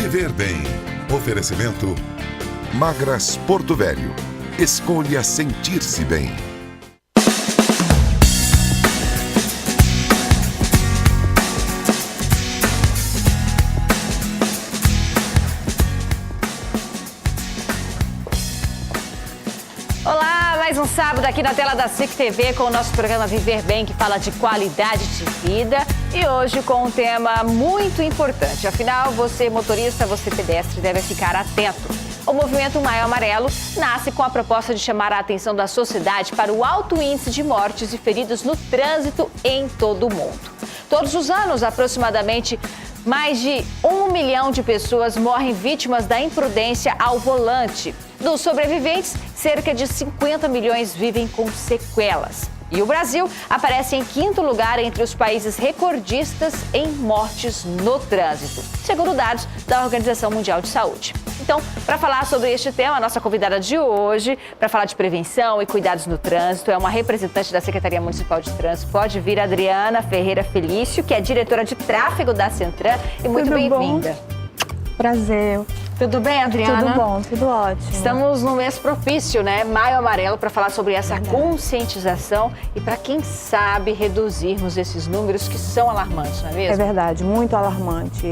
Viver Bem. Oferecimento Magras Porto Velho. Escolha sentir-se bem. Olá, mais um sábado aqui na tela da SIC TV com o nosso programa Viver Bem, que fala de qualidade de vida, e hoje com um tema muito importante. Afinal, você motorista, você pedestre, deve ficar atento. O movimento Maio Amarelo nasce com a proposta de chamar a atenção da sociedade para o alto índice de mortes e feridos no trânsito em todo o mundo. Todos os anos, aproximadamente mais de 1 milhão de pessoas morrem vítimas da imprudência ao volante. Dos sobreviventes, cerca de 50 milhões vivem com sequelas. E o Brasil aparece em 5º lugar entre os países recordistas em mortes no trânsito, segundo dados da Organização Mundial de Saúde. Então, para falar sobre este tema, a nossa convidada de hoje, para falar de prevenção e cuidados no trânsito, é uma representante da Secretaria Municipal de Trânsito. Pode vir, Adriana Ferreira Felício, que é diretora de tráfego da Centran. E muito bem-vinda. Prazer. Tudo bem, Adriana? Tudo bom, tudo ótimo. Estamos no mês propício, né? Maio Amarelo, para falar sobre essa conscientização e para, quem sabe, reduzirmos esses números que são alarmantes, não é mesmo? É verdade, muito alarmante.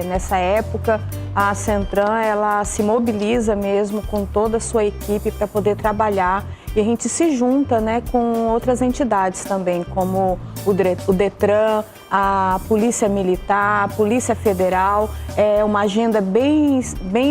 Nessa época, a Centran, ela se mobiliza mesmo com toda a sua equipe para poder trabalhar, e a gente se junta, né, com outras entidades também, como o Detran, a Polícia Militar, a Polícia Federal. É uma agenda bem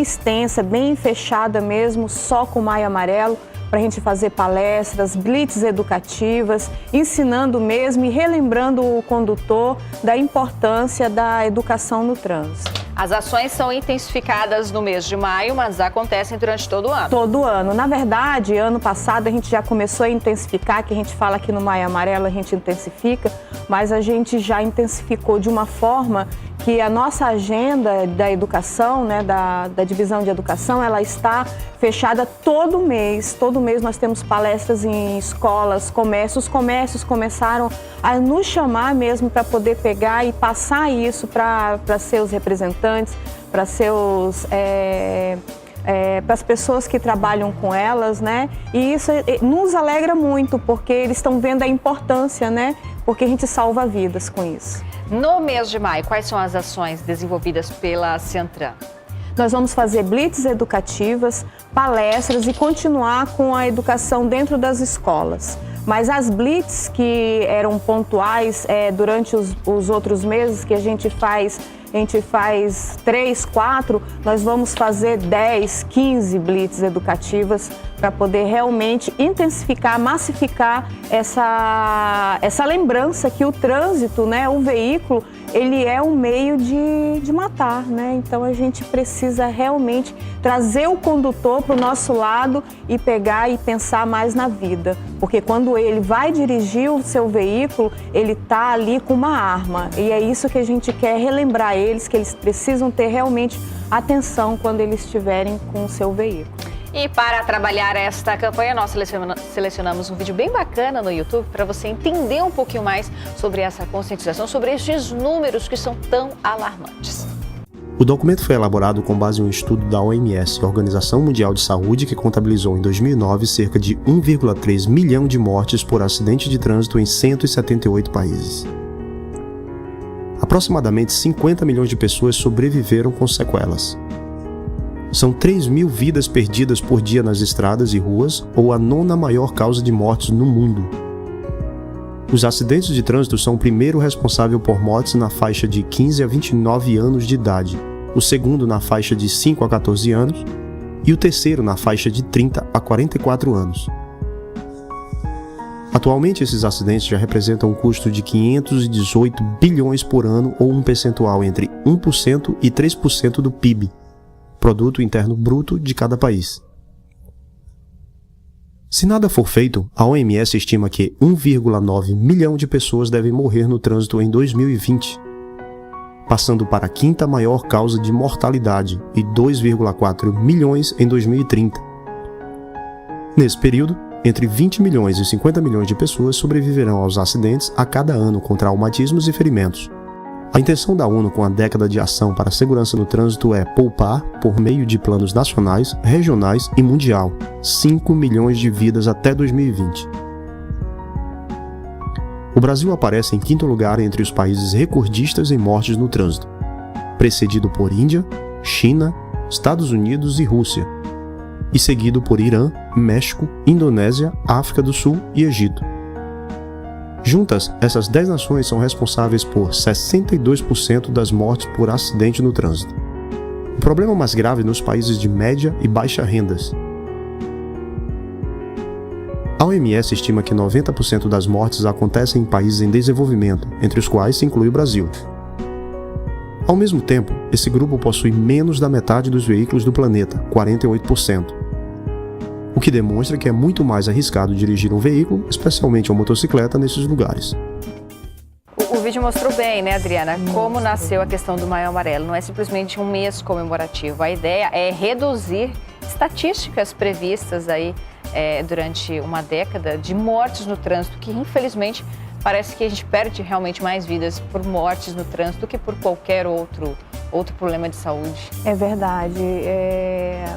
extensa, bem fechada mesmo, só com o Maio Amarelo, para a gente fazer palestras, blitz educativas, ensinando mesmo e relembrando o condutor da importância da educação no trânsito. As ações são intensificadas no mês de maio, mas acontecem durante todo o ano. Todo ano. Na verdade, ano passado a gente já começou a intensificar, que a gente fala aqui no Maio Amarelo, a gente intensifica, mas a gente já intensificou de uma forma que a nossa agenda da educação, né, da divisão de educação, ela está fechada todo mês. Todo mês nós temos palestras em escolas, comércios. Os comércios começaram a nos chamar mesmo para poder pegar e passar isso para seus representantes, para seus... para as pessoas que trabalham com elas, né? E isso nos alegra muito, porque eles estão vendo a importância, né? Porque a gente salva vidas com isso. No mês de maio, quais são as ações desenvolvidas pela Centran? Nós vamos fazer blitz educativas, palestras e continuar com a educação dentro das escolas. Mas as blitz que eram pontuais durante os outros meses, que a gente faz 3, 4, nós vamos fazer 10, 15 blitz educativas para poder realmente intensificar, massificar essa lembrança que o trânsito, né, o veículo, ele é um meio de matar, né? Então a gente precisa realmente trazer o condutor para o nosso lado e pegar e pensar mais na vida. Porque quando ele vai dirigir o seu veículo, ele está ali com uma arma. E é isso que a gente quer relembrar eles, que eles precisam ter realmente atenção quando eles estiverem com o seu veículo. E para trabalhar esta campanha, nós selecionamos um vídeo bem bacana no YouTube para você entender um pouquinho mais sobre essa conscientização, sobre estes números que são tão alarmantes. O documento foi elaborado com base em um estudo da OMS, Organização Mundial de Saúde, que contabilizou em 2009 cerca de 1,3 milhão de mortes por acidente de trânsito em 178 países. Aproximadamente 50 milhões de pessoas sobreviveram com sequelas. São 3.000 vidas perdidas por dia nas estradas e ruas, ou a 9ª maior causa de mortes no mundo. Os acidentes de trânsito são o primeiro responsável por mortes na faixa de 15 a 29 anos de idade, o segundo na faixa de 5 a 14 anos e o terceiro na faixa de 30 a 44 anos. Atualmente, esses acidentes já representam um custo de 518 bilhões por ano, ou um percentual entre 1% e 3% do PIB, Produto Interno Bruto, de cada país. Se nada for feito, a OMS estima que 1,9 milhão de pessoas devem morrer no trânsito em 2020, passando para a 5ª maior causa de mortalidade, e 2,4 milhões em 2030. Nesse período, entre 20 milhões e 50 milhões de pessoas sobreviverão aos acidentes a cada ano com traumatismos e ferimentos. A intenção da ONU com a década de ação para a segurança no trânsito é poupar, por meio de planos nacionais, regionais e mundial, 5 milhões de vidas até 2020. O Brasil aparece em quinto lugar entre os países recordistas em mortes no trânsito, precedido por Índia, China, Estados Unidos e Rússia, e seguido por Irã, México, Indonésia, África do Sul e Egito. Juntas, essas 10 nações são responsáveis por 62% das mortes por acidente no trânsito. O problema mais grave nos países de média e baixa rendas. A OMS estima que 90% das mortes acontecem em países em desenvolvimento, entre os quais se inclui o Brasil. Ao mesmo tempo, esse grupo possui menos da metade dos veículos do planeta, 48%, o que demonstra que é muito mais arriscado dirigir um veículo, especialmente uma motocicleta, nesses lugares. O vídeo mostrou bem, né, Adriana, como nasceu a questão do Maio Amarelo. Não é simplesmente um mês comemorativo. A ideia é reduzir estatísticas previstas aí durante uma década de mortes no trânsito, que infelizmente parece que a gente perde realmente mais vidas por mortes no trânsito do que por qualquer outro problema de saúde. É verdade.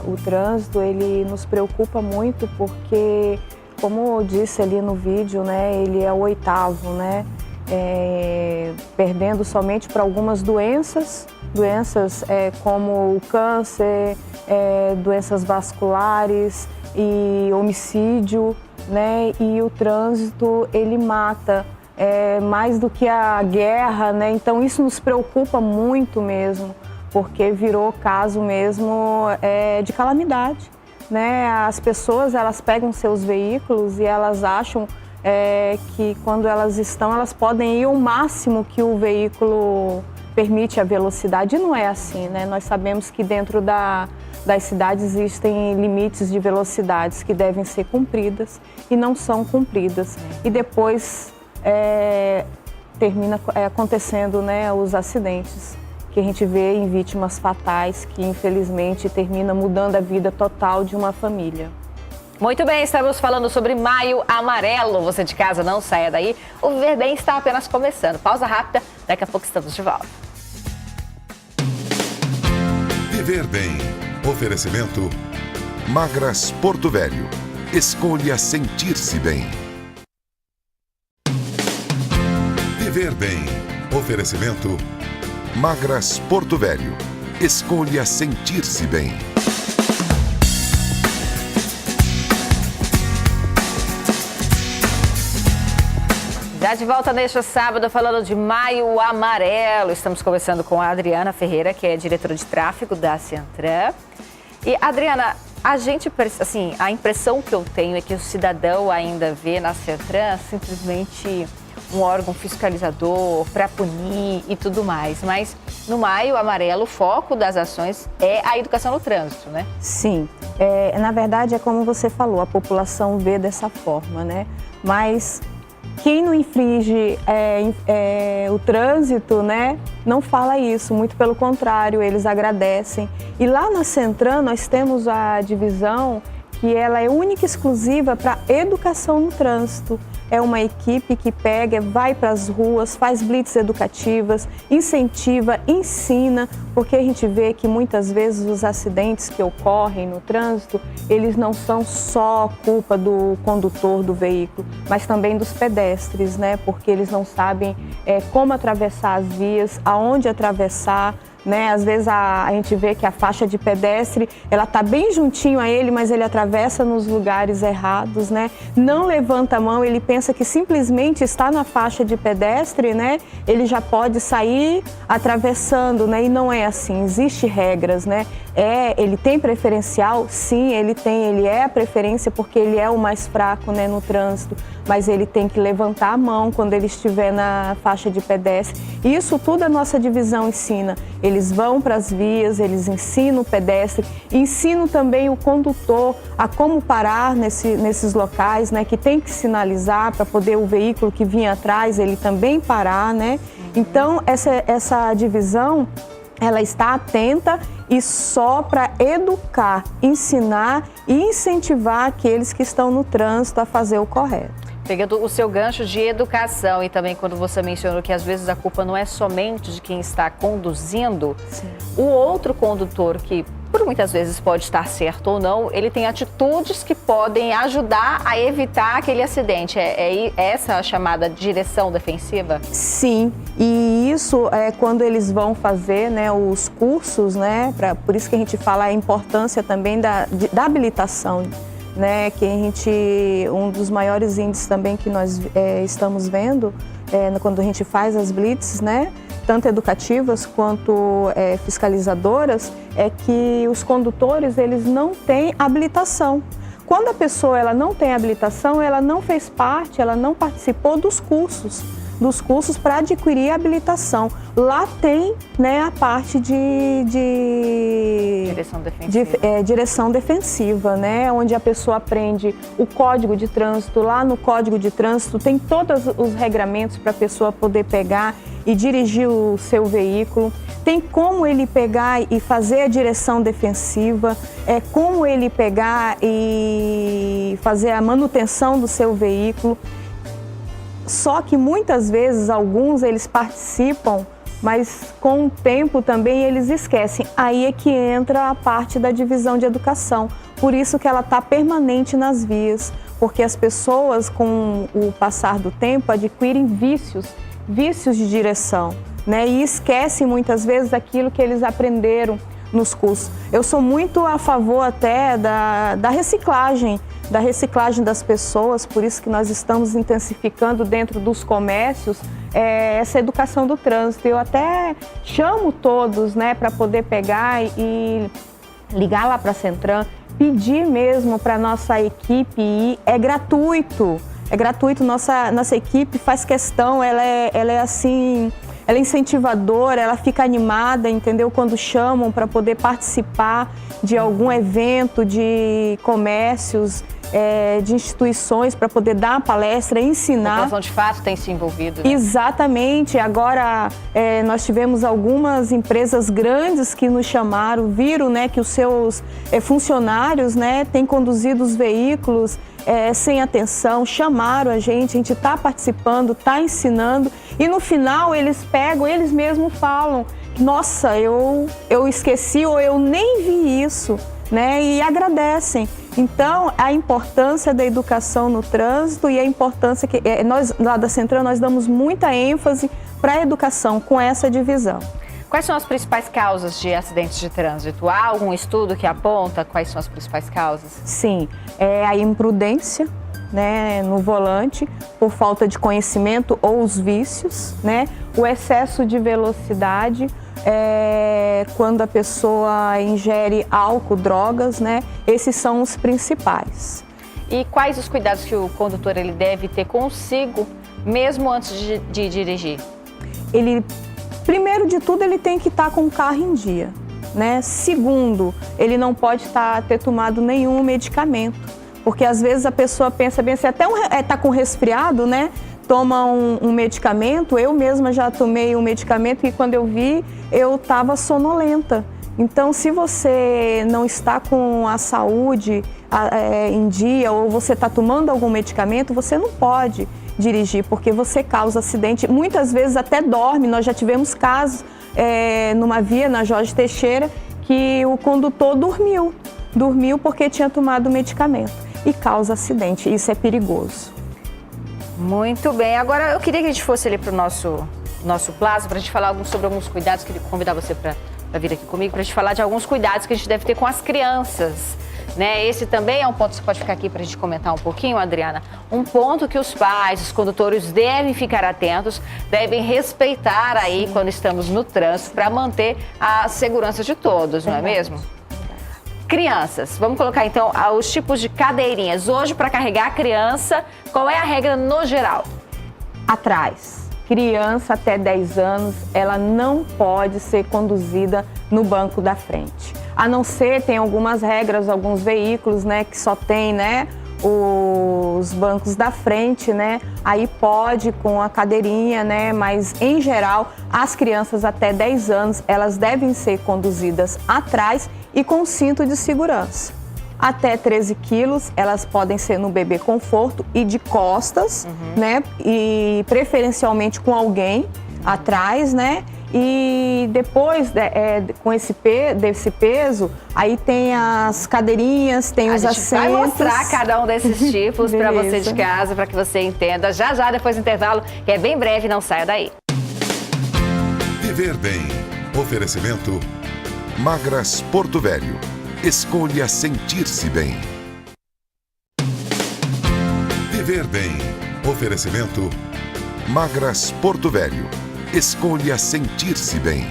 O trânsito, ele nos preocupa muito porque, como eu disse ali no vídeo, né, ele é o 8º, né, perdendo somente para algumas doenças como o câncer, doenças vasculares e homicídio, né, e o trânsito, ele mata mais do que a guerra, né, então isso nos preocupa muito mesmo, porque virou caso mesmo de calamidade, né, as pessoas, elas pegam seus veículos e elas acham que quando elas podem ir ao máximo que o veículo permite a velocidade, e não é assim, né? Nós sabemos que dentro das cidades existem limites de velocidades que devem ser cumpridas e não são cumpridas. E depois termina acontecendo, né, os acidentes que a gente vê em vítimas fatais, que infelizmente termina mudando a vida total de uma família. Muito bem, estamos falando sobre Maio Amarelo. Você de casa, não saia daí. O Viver Bem está apenas começando. Pausa rápida, daqui a pouco estamos de volta. Viver Bem. Oferecimento Magras Porto Velho. Escolha sentir-se bem. Viver Bem. Oferecimento Magras Porto Velho. Escolha sentir-se bem. Já de volta neste sábado, falando de Maio Amarelo. Estamos conversando com a Adriana Ferreira, que é diretora de tráfego da Ciantran. E, Adriana, a impressão que eu tenho é que o cidadão ainda vê na Ciantran simplesmente um órgão fiscalizador para punir e tudo mais. Mas no Maio Amarelo, o foco das ações é a educação no trânsito, né? Sim. Na verdade, é como você falou, a população vê dessa forma, né? Mas quem não infringe o trânsito, né, não fala isso, muito pelo contrário, eles agradecem. E lá na Ciantran nós temos a divisão que ela é única e exclusiva para educação no trânsito. É uma equipe que vai para as ruas, faz blitz educativas, incentiva, ensina, porque a gente vê que muitas vezes os acidentes que ocorrem no trânsito, eles não são só culpa do condutor do veículo, mas também dos pedestres, né? Porque eles não sabem como atravessar as vias, aonde atravessar, né? Às vezes a gente vê que a faixa de pedestre, ela está bem juntinho a ele, mas ele atravessa nos lugares errados, né? Não levanta a mão, ele pensa que simplesmente está na faixa de pedestre, né? Ele já pode sair atravessando, né? E não é assim, existem regras, né? Ele tem preferencial? Sim, ele é a preferência porque ele é o mais fraco, né, no trânsito, mas ele tem que levantar a mão quando ele estiver na faixa de pedestre. E isso tudo a nossa divisão ensina. Eles vão para as vias, eles ensinam o pedestre, ensinam também o condutor a como parar nesses locais, né, que tem que sinalizar para poder o veículo que vinha atrás, ele também parar, né? Então, essa divisão, ela está atenta e só para educar, ensinar e incentivar aqueles que estão no trânsito a fazer o correto. Pegando o seu gancho de educação e também quando você mencionou que às vezes a culpa não é somente de quem está conduzindo, sim, o outro condutor que por muitas vezes pode estar certo ou não, ele tem atitudes que podem ajudar a evitar aquele acidente. É essa a chamada direção defensiva? Sim, e isso é quando eles vão fazer, né, os cursos, né, por isso que a gente fala a importância também da habilitação, né, que um dos maiores índices também que nós estamos vendo quando a gente faz as blitz, né, tanto educativas quanto fiscalizadoras, é que os condutores eles não têm habilitação. Quando a pessoa ela não tem habilitação, ela não fez parte, ela não participou dos cursos para adquirir a habilitação. Lá tem, né, a parte de direção defensiva, né, onde a pessoa aprende o código de trânsito. Lá no código de trânsito tem todos os regramentos para a pessoa poder pegar e dirigir o seu veículo. Tem como ele pegar e fazer a direção defensiva, como ele pegar e fazer a manutenção do seu veículo. Só que muitas vezes alguns eles participam, mas com o tempo também eles esquecem. Aí é que entra a parte da divisão de educação. Por isso que ela está permanente nas vias, porque as pessoas com o passar do tempo adquirem vícios de direção, né? E esquecem muitas vezes daquilo que eles aprenderam nos cursos. Eu sou muito a favor até da reciclagem das pessoas, por isso que nós estamos intensificando dentro dos comércios essa educação do trânsito. Eu até chamo todos, né, para poder pegar e ligar lá para a Centram, pedir mesmo para a nossa equipe ir, é gratuito, nossa equipe faz questão, ela é assim, ela é incentivadora, ela fica animada, entendeu? Quando chamam para poder participar de algum evento de comércios, de instituições, para poder dar uma palestra, ensinar. A população de fato tem se envolvido, né? Exatamente. Agora, nós tivemos algumas empresas grandes que nos chamaram, viram, né, que os seus funcionários, né, têm conduzido os veículos sem atenção, chamaram a gente está participando, está ensinando, e no final eles pegam, eles mesmos falam, nossa, eu esqueci ou eu nem vi isso, né? E agradecem. Então, a importância da educação no trânsito e a importância que nós, lá da Centram, nós damos muita ênfase para a educação com essa divisão. Quais são as principais causas de acidentes de trânsito? Há algum estudo que aponta quais são as principais causas? Sim, a imprudência, né, no volante, por falta de conhecimento ou os vícios, né? O excesso de velocidade, quando a pessoa ingere álcool, drogas, né? Esses são os principais. E quais os cuidados que o condutor ele deve ter consigo, mesmo antes de dirigir? Primeiro de tudo, ele tem que estar com o carro em dia, né? Segundo, ele não pode ter tomado nenhum medicamento, porque às vezes a pessoa pensa bem, se até está com resfriado, né? Toma um medicamento. Eu mesma já tomei um medicamento e quando eu vi, eu estava sonolenta. Então, se você não está com a saúde em dia ou você está tomando algum medicamento, você não pode dirigir, porque você causa acidente. Muitas vezes até dorme. Nós já tivemos casos numa via, na Jorge Teixeira, que o condutor dormiu porque tinha tomado medicamento e causa acidente. Isso é perigoso. Muito bem. Agora, eu queria que a gente fosse ali para o nosso plazo, para a gente falar sobre alguns cuidados. Queria convidar você para vir aqui comigo, para a gente falar de alguns cuidados que a gente deve ter com as crianças, né? Esse também é um ponto que você pode ficar aqui para a gente comentar um pouquinho, Adriana. Um ponto que os pais, os condutores devem ficar atentos, devem respeitar aí, sim, quando estamos no trânsito, para manter a segurança de todos, não é mesmo? Crianças, vamos colocar então os tipos de cadeirinhas. Hoje, para carregar a criança, qual é a regra no geral? Atrás. Criança até 10 anos, ela não pode ser conduzida no banco da frente. A não ser, tem algumas regras, alguns veículos, né, que só tem, né, os bancos da frente, né, aí pode com a cadeirinha, né, mas em geral, as crianças até 10 anos, elas devem ser conduzidas atrás e com cinto de segurança. até 13 quilos, elas podem ser no bebê conforto e de costas, né? E preferencialmente com alguém atrás, né? E depois, com desse peso, aí tem as cadeirinhas, tem os assentos. A gente vai mostrar cada um desses tipos para você de casa, para que você entenda. Já, depois do intervalo, que é bem breve, não saia daí. Viver bem. Oferecimento Magras Porto Velho. Escolha sentir-se bem. Viver bem. Oferecimento Magras Porto Velho. Escolha sentir-se bem.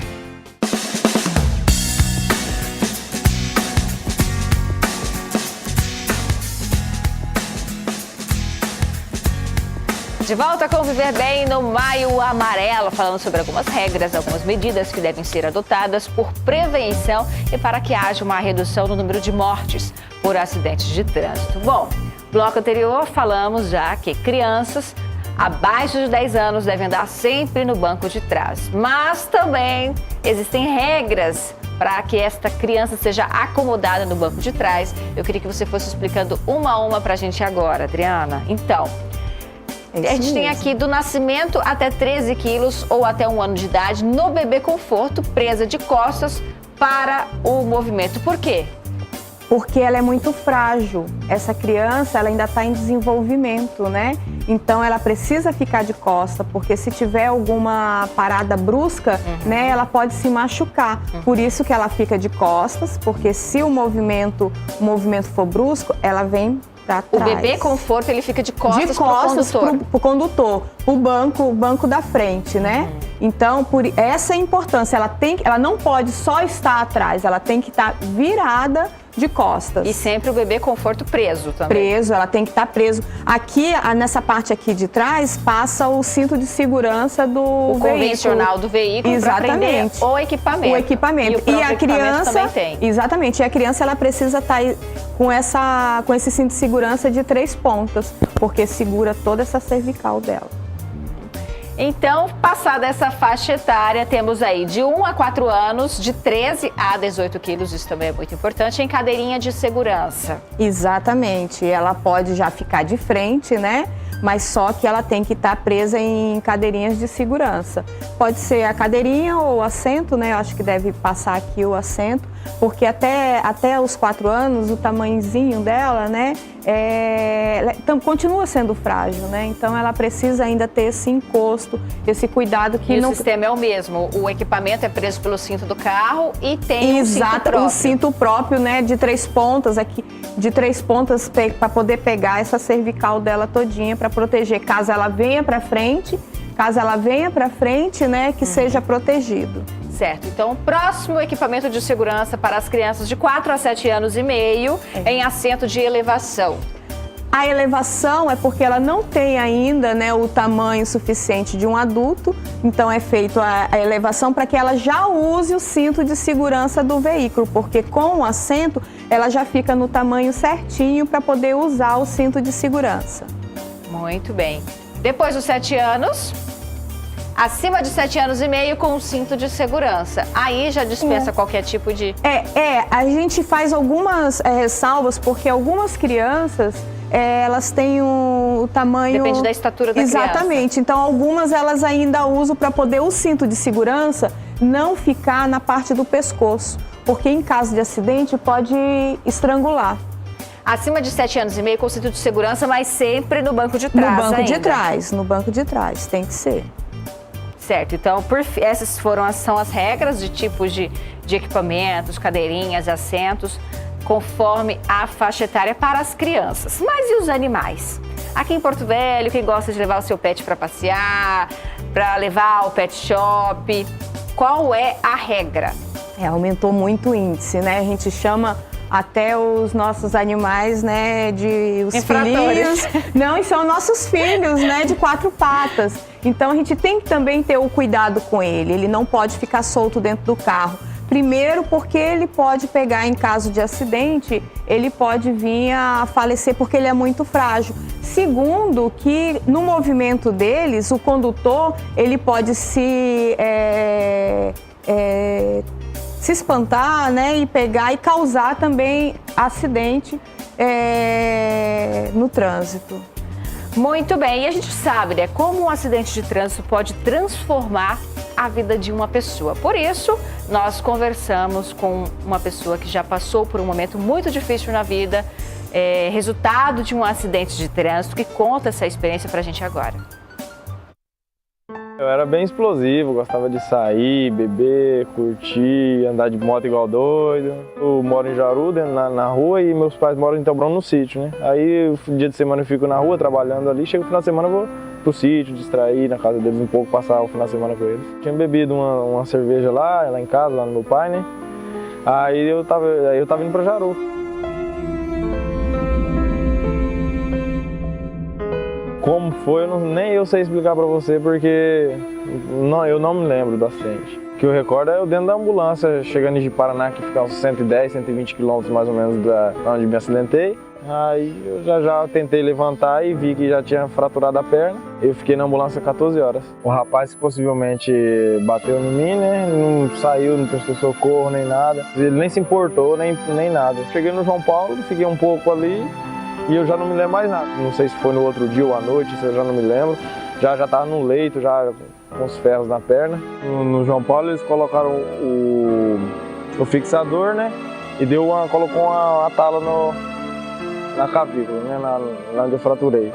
De volta com Viver Bem no Maio Amarelo, falando sobre algumas regras, algumas medidas que devem ser adotadas por prevenção e para que haja uma redução no número de mortes por acidentes de trânsito. Bom, no bloco anterior falamos já que crianças abaixo de 10 anos devem andar sempre no banco de trás, mas também existem regras para que esta criança seja acomodada no banco de trás. Eu queria que você fosse explicando uma a uma para a gente agora, Adriana. Então, a gente tem aqui do nascimento até 13 quilos ou até 1 ano de idade no bebê conforto, presa de costas para o movimento. Por quê? Porque ela é muito frágil. Essa criança, ela ainda está em desenvolvimento, né? Então, ela precisa ficar de costa, porque se tiver alguma parada brusca, né, ela pode se machucar. Por isso que ela fica de costas, porque se o movimento for brusco, ela vem para trás. O bebê conforto, ele fica de costas pro condutor, o banco da frente, né? Então, por essa importância, ela não pode só estar atrás, ela tem que estar virada de costas. E sempre o bebê conforto preso também. Preso, ela tem que estar preso. Aqui, nessa parte aqui de trás, passa o cinto de segurança do veículo. Convencional do veículo para prender o equipamento. O equipamento. E a criança também tem. Exatamente. E a criança, ela precisa estar com esse cinto de segurança de 3 pontas, porque segura toda essa cervical dela. Então, passada essa faixa etária, temos aí de 1 a 4 anos, de 13 a 18 quilos, isso também é muito importante, em cadeirinha de segurança. Exatamente, ela pode já ficar de frente, né? Mas só que ela tem que estar presa em cadeirinhas de segurança. Pode ser a cadeirinha ou o assento, né? Eu acho que deve passar aqui o assento, porque até os 4 anos, o tamanhozinho dela, né? Continua sendo frágil, né? Então ela precisa ainda ter esse encosto, esse cuidado que o sistema é o mesmo, o equipamento é preso pelo cinto do carro e tem um cinto próprio, né? De 3 pontas aqui, de 3 pontas para poder pegar essa cervical dela todinha para proteger, caso ela venha para frente, né? Que seja protegido. Certo, então o próximo equipamento de segurança para as crianças de 4 a 7 anos e meio em assento de elevação. A elevação é porque ela não tem ainda, né, o tamanho suficiente de um adulto, então é feito a elevação para que ela já use o cinto de segurança do veículo, porque com o assento ela já fica no tamanho certinho para poder usar o cinto de segurança. Muito bem. Depois dos 7 anos... Acima de 7 anos e meio com o cinto de segurança. Aí já dispensa qualquer tipo de... A gente faz algumas ressalvas, porque algumas crianças, elas têm o tamanho... Depende da estatura da criança. Exatamente. Então, algumas elas ainda usam para poder o cinto de segurança não ficar na parte do pescoço, porque em caso de acidente pode estrangular. Acima de 7 anos e meio com o cinto de segurança, mas sempre no banco de trás No banco de trás, tem que ser. Certo, então essas são as regras de tipos de equipamentos, cadeirinhas, assentos, conforme a faixa etária para as crianças. Mas e os animais? Aqui em Porto Velho, quem gosta de levar o seu pet para passear, para levar ao pet shop, qual é a regra? Aumentou muito o índice, né? A gente chama até os nossos animais, né, de os filhinhos. Não, e são nossos filhos, né, de 4 patas. Então a gente tem que também ter o cuidado com ele. Ele não pode ficar solto dentro do carro. Primeiro, porque ele pode pegar em caso de acidente, ele pode vir a falecer porque ele é muito frágil. Segundo, que no movimento deles, o condutor, ele pode se se espantar, né, e pegar e causar também acidente no trânsito. Muito bem, e a gente sabe, né, como um acidente de trânsito pode transformar a vida de uma pessoa. Por isso, nós conversamos com uma pessoa que já passou por um momento muito difícil na vida, resultado de um acidente de trânsito, que conta essa experiência pra gente agora. Eu era bem explosivo, gostava de sair, beber, curtir, andar de moto igual doido. Eu moro em Jaru, na rua, e meus pais moram em Itabrão, no sítio, né? Aí, o dia de semana eu fico na rua, trabalhando ali, chega o final de semana eu vou pro sítio, distrair na casa deles um pouco, passar o final de semana com eles. Tinha bebido uma cerveja lá em casa, lá no meu pai, né? Aí eu tava indo pra Jaru. Como foi, nem eu sei explicar pra você, porque eu não me lembro do acidente. O que eu recordo é eu dentro da ambulância, chegando em Paraná, que fica uns 110, 120 quilômetros mais ou menos da onde me acidentei. Aí eu já tentei levantar e vi que já tinha fraturado a perna. Eu fiquei na ambulância 14 horas. O rapaz que possivelmente bateu em mim, né, não saiu, não prestou socorro nem nada. Ele nem se importou, nem nada. Cheguei no João Paulo, fiquei um pouco ali. E eu já não me lembro mais nada. Não sei se foi no outro dia ou à noite, isso eu já não me lembro. Já estava no leito, já com os ferros na perna. No João Paulo eles colocaram o fixador, né? E colocou uma tala na clavícula, né? Lá onde eu fraturei.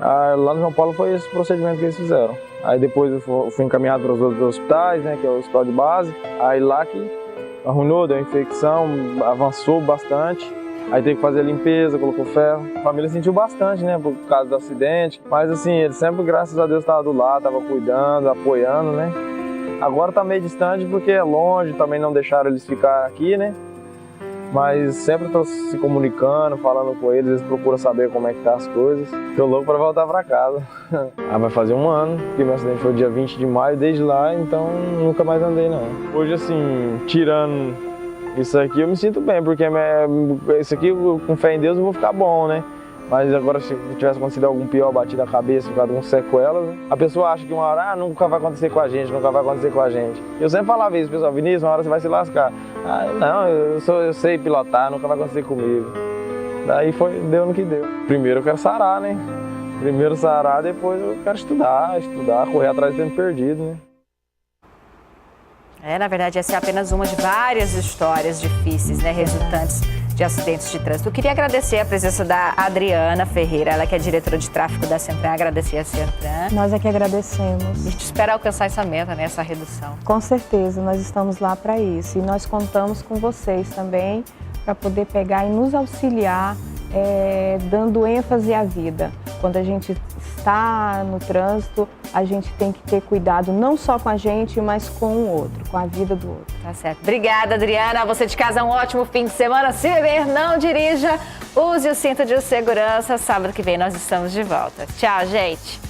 Aí, lá no João Paulo foi esse procedimento que eles fizeram. Aí depois eu fui encaminhado para os outros hospitais, né? Que é o hospital de base. Aí lá que arruinou, deu infecção, avançou bastante. Aí teve que fazer a limpeza, colocou ferro. A família sentiu bastante, né, por causa do acidente. Mas assim, ele sempre, graças a Deus, estava do lado, estava cuidando, apoiando, né. Agora tá meio distante porque é longe, também não deixaram eles ficar aqui, né. Mas sempre estou se comunicando, falando com eles, eles procuram saber como é que tá as coisas. Tô louco para voltar para casa. Vai fazer um ano, porque meu acidente foi dia 20 de maio, desde lá, então nunca mais andei não. Hoje assim, tirando isso aqui eu me sinto bem, porque isso aqui, com fé em Deus, eu vou ficar bom, né? Mas agora, se tivesse acontecido algum pior, batido a cabeça, ficado com sequelas, a pessoa acha que uma hora, nunca vai acontecer com a gente, nunca vai acontecer com a gente. Eu sempre falava isso, pessoal, Vinícius, uma hora você vai se lascar. Não, eu sei pilotar, nunca vai acontecer comigo. Daí deu no que deu. Primeiro eu quero sarar, né? Primeiro sarar, depois eu quero estudar, correr atrás do tempo perdido, né? Na verdade, essa é apenas uma de várias histórias difíceis, né, resultantes de acidentes de trânsito. Eu queria agradecer a presença da Adriana Ferreira, ela que é diretora de tráfego da Centran, agradecer a Centran. Nós é que agradecemos. A gente espera alcançar essa meta, né, essa redução. Com certeza, nós estamos lá para isso e nós contamos com vocês também para poder pegar e nos auxiliar, dando ênfase à vida. Quando a gente está no trânsito, a gente tem que ter cuidado não só com a gente, mas com o outro, com a vida do outro. Tá certo. Obrigada, Adriana. Você de casa, um ótimo fim de semana. Se beber, não dirija. Use o cinto de segurança. Sábado que vem nós estamos de volta. Tchau, gente.